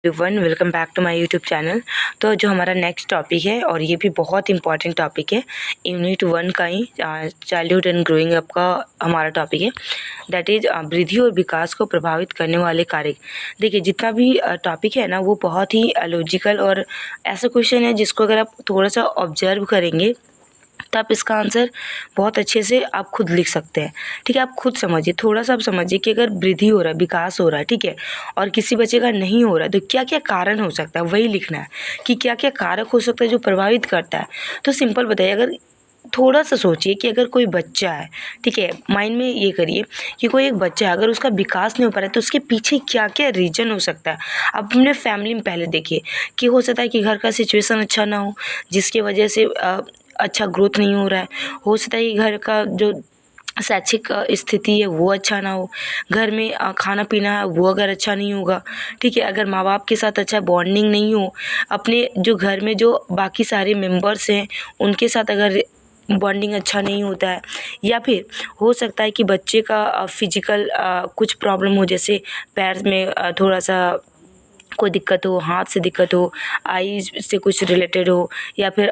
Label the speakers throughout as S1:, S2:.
S1: Everyone, welcome back to my YouTube channel. तो जो हमारा नेक्स्ट टॉपिक है और ये भी बहुत इंपॉर्टेंट टॉपिक है, यूनिट 1 का ही चाइल्डहुड एंड ग्रोइंग अप का हमारा टॉपिक है, दैट इज़ वृद्धि और विकास को प्रभावित करने वाले कारक। देखिए, जितना भी टॉपिक है ना, वो बहुत ही लॉजिकल और ऐसा क्वेश्चन है जिसको अगर आप थोड़ा सा ऑब्जर्व करेंगे तो आप इसका आंसर बहुत अच्छे से आप खुद लिख सकते हैं। ठीक है, आप खुद समझिए, थोड़ा सा आप समझिए कि अगर वृद्धि हो रहा है, विकास हो रहा है, ठीक है, और किसी बच्चे का नहीं हो रहा है, तो क्या क्या कारण हो सकता है, वही लिखना है कि क्या क्या कारक हो सकता है जो प्रभावित करता है। तो सिंपल बताइए, अगर थोड़ा सा सोचिए कि अगर कोई बच्चा है, ठीक है, माइंड में ये करिए कि कोई एक बच्चा है, अगर उसका विकास नहीं हो पा रहा है तो उसके पीछे क्या क्या रीज़न हो सकता है। आप अपने फैमिली में पहले देखिए कि हो सकता है कि घर का सिचुएशन अच्छा ना हो, जिसकी वजह से अच्छा ग्रोथ नहीं हो रहा है। हो सकता है कि घर का जो शैक्षिक स्थिति है वो अच्छा ना हो, घर में खाना पीना है वो अगर अच्छा नहीं होगा, ठीक है, अगर माँ बाप के साथ अच्छा बॉन्डिंग नहीं हो, अपने जो घर में जो बाकी सारे मेंबर्स हैं उनके साथ अगर बॉन्डिंग अच्छा नहीं होता है, या फिर हो सकता है कि बच्चे का फिजिकल कुछ प्रॉब्लम हो, जैसे पैर में थोड़ा सा कोई दिक्कत हो, हाथ से दिक्कत हो, आईज से कुछ रिलेटेड हो, या फिर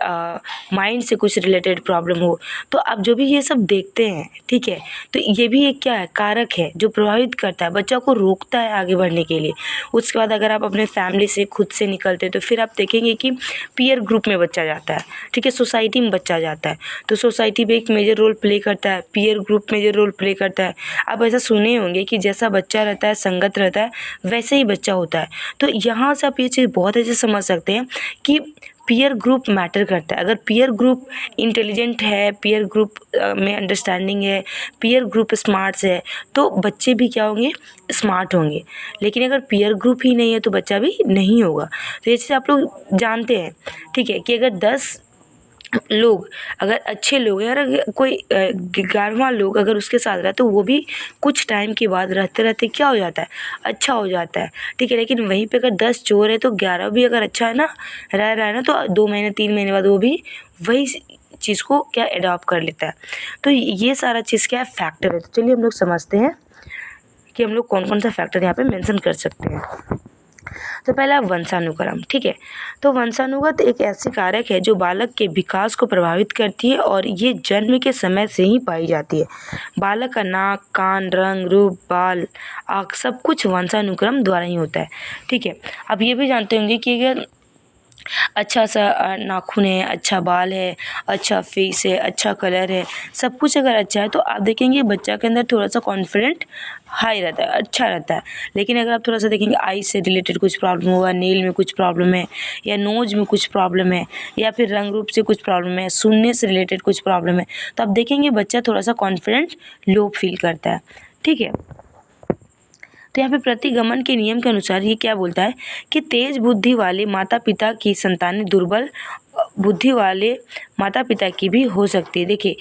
S1: माइंड से कुछ रिलेटेड प्रॉब्लम हो। तो आप जो भी ये सब देखते हैं, ठीक है, तो ये भी एक क्या है, कारक है जो प्रभावित करता है, बच्चा को रोकता है आगे बढ़ने के लिए। उसके बाद अगर आप अपने फैमिली से खुद से निकलते हैं तो फिर आप देखेंगे कि पीयर ग्रुप में बच्चा जाता है, ठीक है, सोसाइटी में बच्चा जाता है, तो सोसाइटी भी एक मेजर रोल प्ले करता है, peer group major role play करता है। आप ऐसा सुने होंगे कि जैसा बच्चा रहता है, संगत रहता है, वैसे ही बच्चा होता है। तो यहाँ से आप ये चीज़ बहुत अच्छे से समझ सकते हैं कि पीयर ग्रुप मैटर करता है। अगर पीयर ग्रुप इंटेलिजेंट है, पीयर ग्रुप में अंडरस्टैंडिंग है, पीयर ग्रुप स्मार्ट्स है, तो बच्चे भी क्या होंगे, स्मार्ट होंगे। लेकिन अगर पीयर ग्रुप ही नहीं है तो बच्चा भी नहीं होगा। तो ये चीज़ आप लोग जानते हैं, ठीक है, कि अगर 10 लोग अगर अच्छे लोग हैं, अगर कोई 11वां लोग अगर उसके साथ रहा तो वो भी कुछ टाइम के बाद रहते रहते क्या हो जाता है, अच्छा हो जाता है, ठीक है। लेकिन वहीं पे अगर 10 चोर है तो 11 भी अगर अच्छा है ना, रह रहा है ना, तो 2 महीने 3 महीने बाद वो भी वही चीज़ को क्या एडॉप्ट कर लेता है। तो ये सारा चीज़ क्या है, फैक्टर है। तो चलिए हम लोग समझते हैं कि हम लोग कौन कौन सा फैक्टर यहाँ पे मेंशन कर सकते हैं। तो पहला वंशानुक्रम, ठीक है। तो वंशानुगत एक ऐसी कारक है जो बालक के विकास को प्रभावित करती है और ये जन्म के समय से ही पाई जाती है। बालक का नाक, कान, रंग, रूप, बाल, आँख सब कुछ वंशानुक्रम द्वारा ही होता है, ठीक है। आप ये भी जानते होंगे कि अगर अच्छा सा नाखून है, अच्छा बाल है, अच्छा फेस है, अच्छा कलर है, सब कुछ अगर अच्छा है तो आप देखेंगे बच्चा के अंदर थोड़ा सा कॉन्फिडेंट हाई रहता है, अच्छा रहता है। लेकिन अगर आप थोड़ा सा देखेंगे आई से रिलेटेड कुछ प्रॉब्लम होगा, नेल में कुछ प्रॉब्लम है, या नोज में कुछ प्रॉब्लम है, या फिर रंग रूप से कुछ प्रॉब्लम है, सुनने से रिलेटेड कुछ प्रॉब्लम है, तो आप देखेंगे बच्चा थोड़ा सा कॉन्फिडेंट लो फील करता है, ठीक है। तो यहाँ पे प्रतिगमन के नियम के अनुसार ये क्या बोलता है कि तेज बुद्धि वाले माता पिता की संतानें दुर्बल बुद्धि वाले माता पिता की भी हो सकती है। देखिए,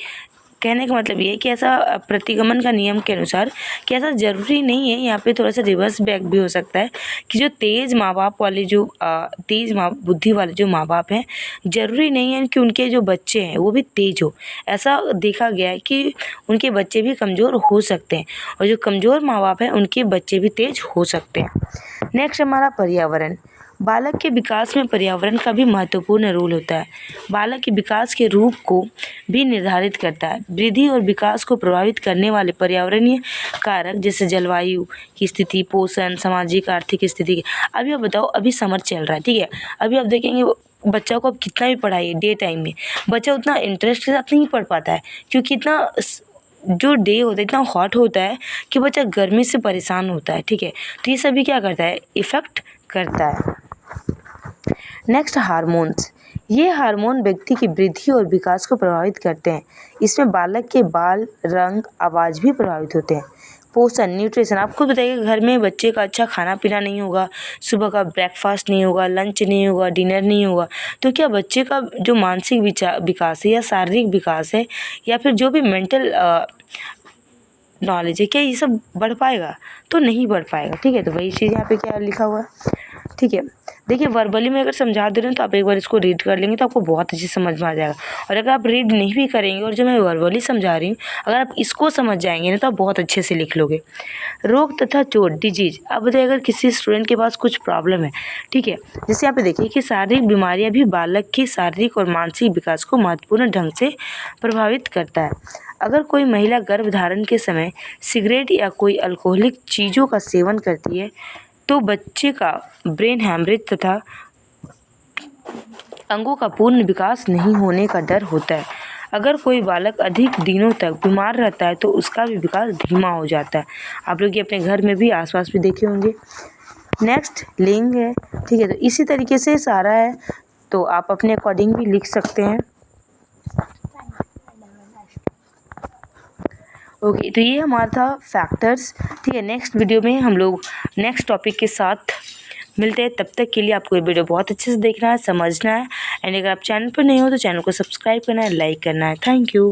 S1: कहने का मतलब ये है कि ऐसा प्रतिगमन का नियम के अनुसार कि ऐसा ज़रूरी नहीं है, यहाँ पे थोड़ा सा रिवर्स बैक भी हो सकता है कि जो तेज़ माँ बाप वाले जो तेज़ माँ बुद्धि वाले जो माँ बाप हैं, ज़रूरी नहीं है कि उनके जो बच्चे हैं वो भी तेज़ हो। ऐसा देखा गया है कि उनके बच्चे भी कमज़ोर हो सकते हैं, और जो कमज़ोर माँ बाप हैं उनके बच्चे भी तेज़ हो सकते हैं। नेक्स्ट हमारा पर्यावरण। बालक के विकास में पर्यावरण का भी महत्वपूर्ण रोल होता है। बालक के विकास के रूप को भी निर्धारित करता है। वृद्धि और विकास को प्रभावित करने वाले पर्यावरणीय कारक जैसे जलवायु की स्थिति, पोषण, सामाजिक आर्थिक स्थिति। अभी आप बताओ, अभी समर चल रहा है, ठीक है, अभी आप देखेंगे बच्चा को आप कितना भी पढ़ाइए डे टाइम में, बच्चा उतना इंटरेस्ट के साथ नहीं पढ़ पाता है, क्योंकि इतना जो डे होता है इतना हॉट होता है कि बच्चा गर्मी से परेशान होता है, ठीक है। तो ये सभी क्या करता है, इफ़ेक्ट करता है। Next, hormones. ये हार्मोन व्यक्ति की वृद्धि और विकास को प्रभावित करते हैं। इसमें बालक के बाल, रंग, आवाज़ भी प्रभावित होते हैं। पोषण, न्यूट्रिशन, आप खुद बताइए, घर में बच्चे का अच्छा खाना पीना नहीं होगा, सुबह का ब्रेकफास्ट नहीं होगा, लंच नहीं होगा, डिनर नहीं होगा, तो क्या बच्चे का जो मानसिक विकास है या शारीरिक विकास है या फिर जो भी मेंटल नॉलेज है, क्या ये सब बढ़ पाएगा? तो नहीं बढ़ पाएगा, ठीक है। तो वही चीज़ यहाँ पे क्या लिखा हुआ है, ठीक है। देखिए वर्बली में अगर समझा दे रहे हैं तो आप एक बार इसको रीड कर लेंगे तो आपको बहुत अच्छे समझ में आ जाएगा। और अगर आप रीड नहीं भी करेंगे और जो मैं वर्बली समझा रही हूँ अगर आप इसको समझ जाएंगे ना तो आप बहुत अच्छे से लिख लोगे। रोग तथा चोट डिजीज। अब बताइए अगर किसी स्टूडेंट के पास कुछ प्रॉब्लम है, ठीक है, जैसे यहाँ पे देखिए कि शारीरिक बीमारियाँ भी बालक के शारीरिक और मानसिक विकास को महत्वपूर्ण ढंग से प्रभावित करता है। अगर कोई महिला गर्भधारण के समय सिगरेट या कोई अल्कोहलिक चीज़ों का सेवन करती है तो बच्चे का ब्रेन हैमरेज तथा अंगों का पूर्ण विकास नहीं होने का डर होता है। अगर कोई बालक अधिक दिनों तक बीमार रहता है तो उसका भी विकास धीमा हो जाता है। आप लोग ये अपने घर में भी आसपास भी देखे होंगे। नेक्स्ट लिंग है, ठीक है, तो इसी तरीके से सारा है, तो आप अपने अकॉर्डिंग भी लिख सकते हैं। ओके, तो ये हमारा था फैक्टर्स, ठीक है। नेक्स्ट वीडियो में हम लोग नेक्स्ट टॉपिक के साथ मिलते हैं। तब तक के लिए आपको ये वीडियो बहुत अच्छे से देखना है, समझना है, एंड अगर आप चैनल पर नहीं हो तो चैनल को सब्सक्राइब करना है, लाइक करना है। Thank you.